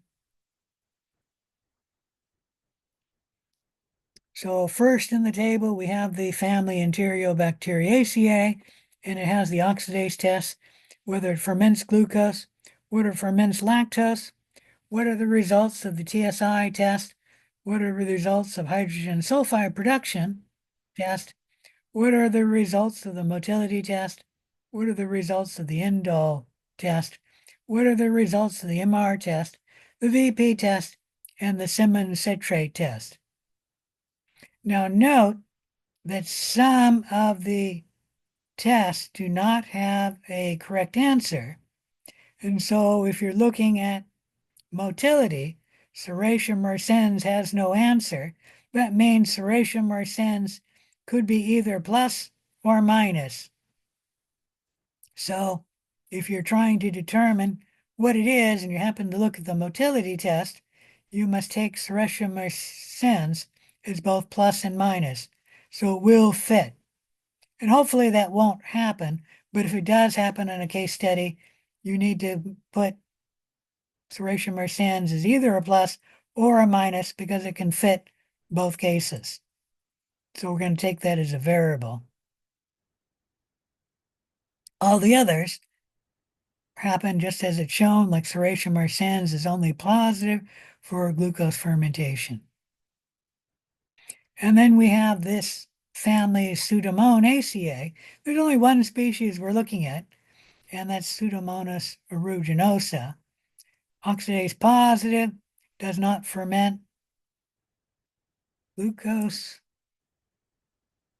S1: So first in the table, we have the family Enterobacteriaceae, and it has the oxidase test, whether it ferments glucose, whether it ferments lactose, what are the results of the TSI test, what are the results of hydrogen sulfide production test, what are the results of the motility test, what are the results of the indole test, what are the results of the MR test, the VP test, and the Simmons citrate test. Now note that some of the tests do not have a correct answer. And so if you're looking at motility, Serratia mersens has no answer. That means Serratia mersens could be either plus or minus. So if you're trying to determine what it is and you happen to look at the motility test, you must take Serratia mersens as both plus and minus. So it will fit. And hopefully that won't happen. But if it does happen in a case study, you need to put Serratia mersens as either a plus or a minus because it can fit both cases. So we're going to take that as a variable. All the others happen just as it's shown, like Serratia mersens is only positive for glucose fermentation. And then we have this family Pseudomonaceae. There's only one species we're looking at, and that's Pseudomonas aeruginosa. Oxidase positive, does not ferment glucose.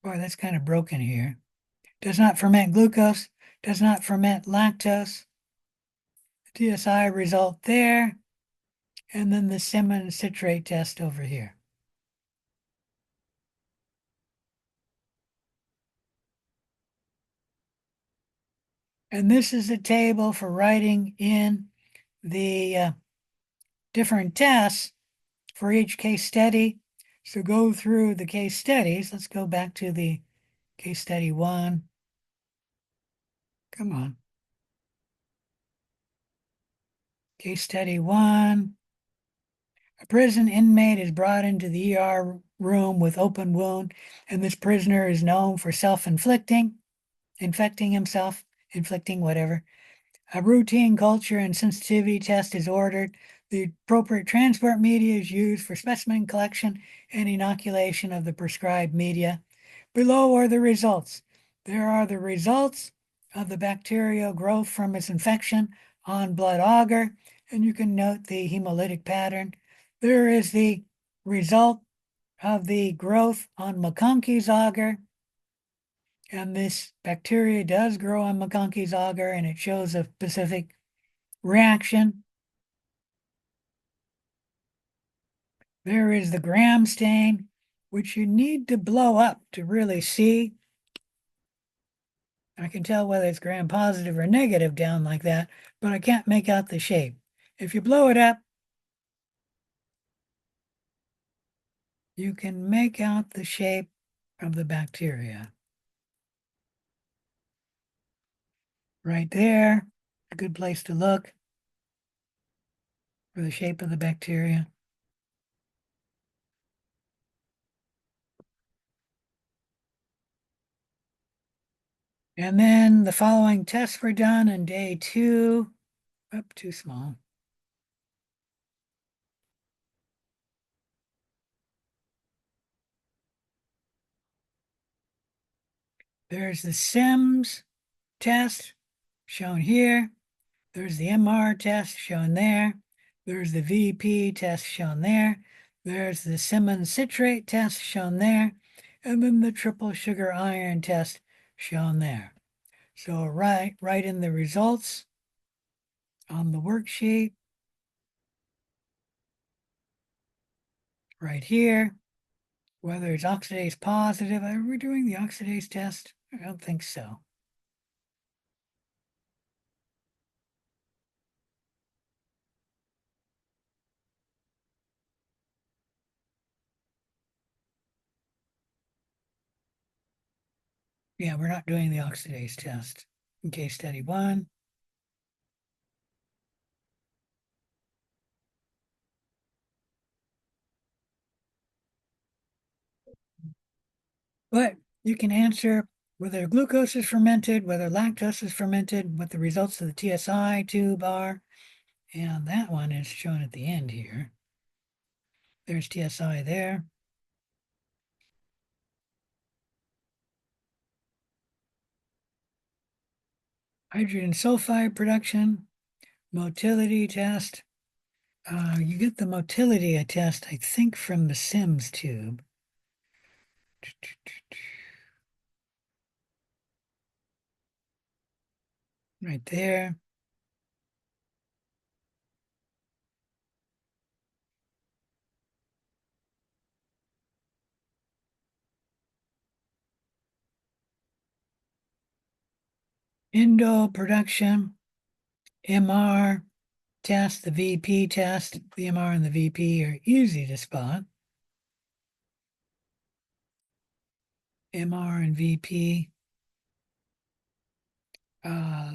S1: Boy, that's kind of broken here. Does not ferment glucose, does not ferment lactose. The TSI result there, and then the Simmons citrate test over here. And this is a table for writing in the different tests for each case study. So go through the case studies. Let's go back to the case study 1. Come on. Case study 1. A prison inmate is brought into the ER room with open wound, and this prisoner is known for infecting himself, inflicting whatever. A routine culture and sensitivity test is ordered. The appropriate transport media is used for specimen collection and inoculation of the prescribed media. Below are the results. There are the results of the bacterial growth from its infection on blood agar, and you can note the hemolytic pattern. There is the result of the growth on McConkey's agar, and this bacteria does grow on McConkey's agar, and it shows a specific reaction. There is the gram stain, which you need to blow up to really see. I can tell whether it's gram positive or negative down like that, but I can't make out the shape. If you blow it up, you can make out the shape of the bacteria. Right there, a good place to look for the shape of the bacteria. And then the following tests were done on day 2. Up too small. There's the Sims test shown here. There's the MR test shown there. There's the VP test shown there. There's the Simmons citrate test shown there. And then the triple sugar iron test shown there. So write in the results on the worksheet right here, whether it's oxidase positive. Are we doing the oxidase test? I don't think so. Yeah, we're not doing the oxidase test in case study 1. But you can answer whether glucose is fermented, whether lactose is fermented, what the results of the TSI tube are. And that one is shown at the end here. There's TSI there. Hydrogen sulfide production, motility test. You get the motility test, I think, from the Sims tube. Right there. Endo production, MR test, the VP test. The MR and the VP are easy to spot. MR and VP.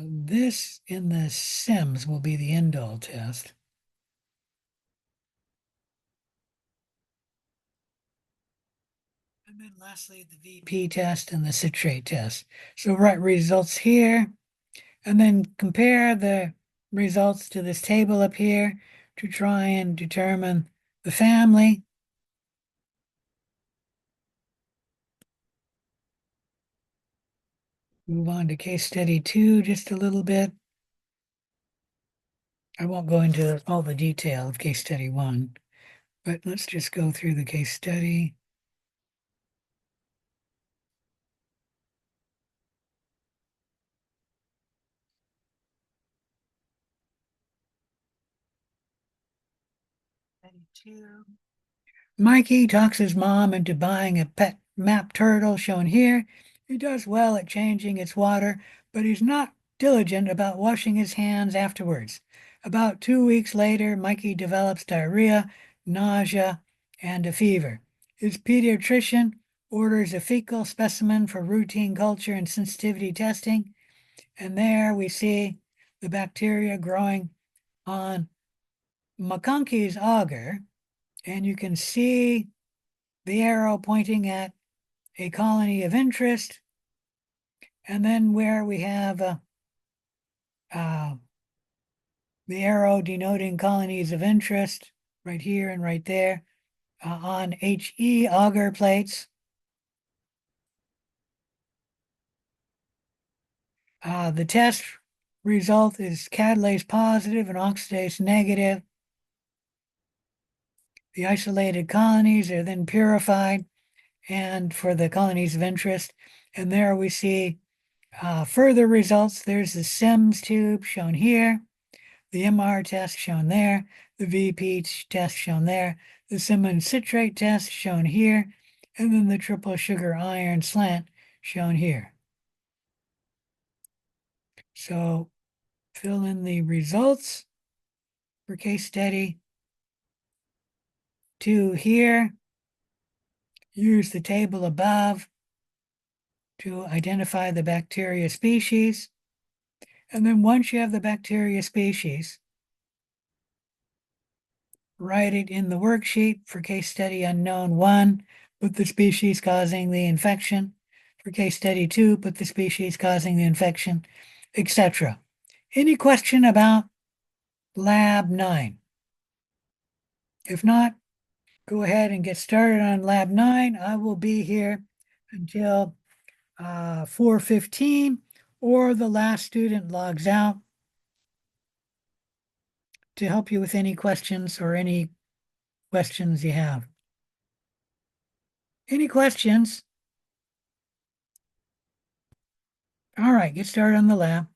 S1: This in the Sims will be the indole test. And then lastly, the VP test and the citrate test. So write results here, and then compare the results to this table up here to try and determine the family. Move on to case study 2 just a little bit. I won't go into all the detail of case study 1, but let's just go through the case study. Study 2. Mikey talks his mom into buying a pet map turtle shown here. He does well at changing its water, but he's not diligent about washing his hands afterwards. About 2 weeks later, Mikey develops diarrhea, nausea, and a fever. His pediatrician orders a fecal specimen for routine culture and sensitivity testing. And there we see the bacteria growing on McConkey's auger. And you can see the arrow pointing at a colony of interest. And then where we have the arrow denoting colonies of interest right here and right there on HE auger plates. The test result is catalase positive and oxidase negative. The isolated colonies are then purified and for the colonies of interest. And there we see further results. There's the Sims tube shown here, the MR test shown there, the VP test shown there, the Simmons citrate test shown here, and then the triple sugar iron slant shown here. So fill in the results for case study 2 here. Use the table above to identify the bacteria species. And then once you have the bacteria species, write it in the worksheet for case study unknown 1, put the species causing the infection. For case study 2, put the species causing the infection, etc. Any question about lab 9? If not, go ahead and get started on lab 9. I will be here until 4:15 or the last student logs out. to help you with any questions or any questions you have. Any questions? All right, get started on the lab.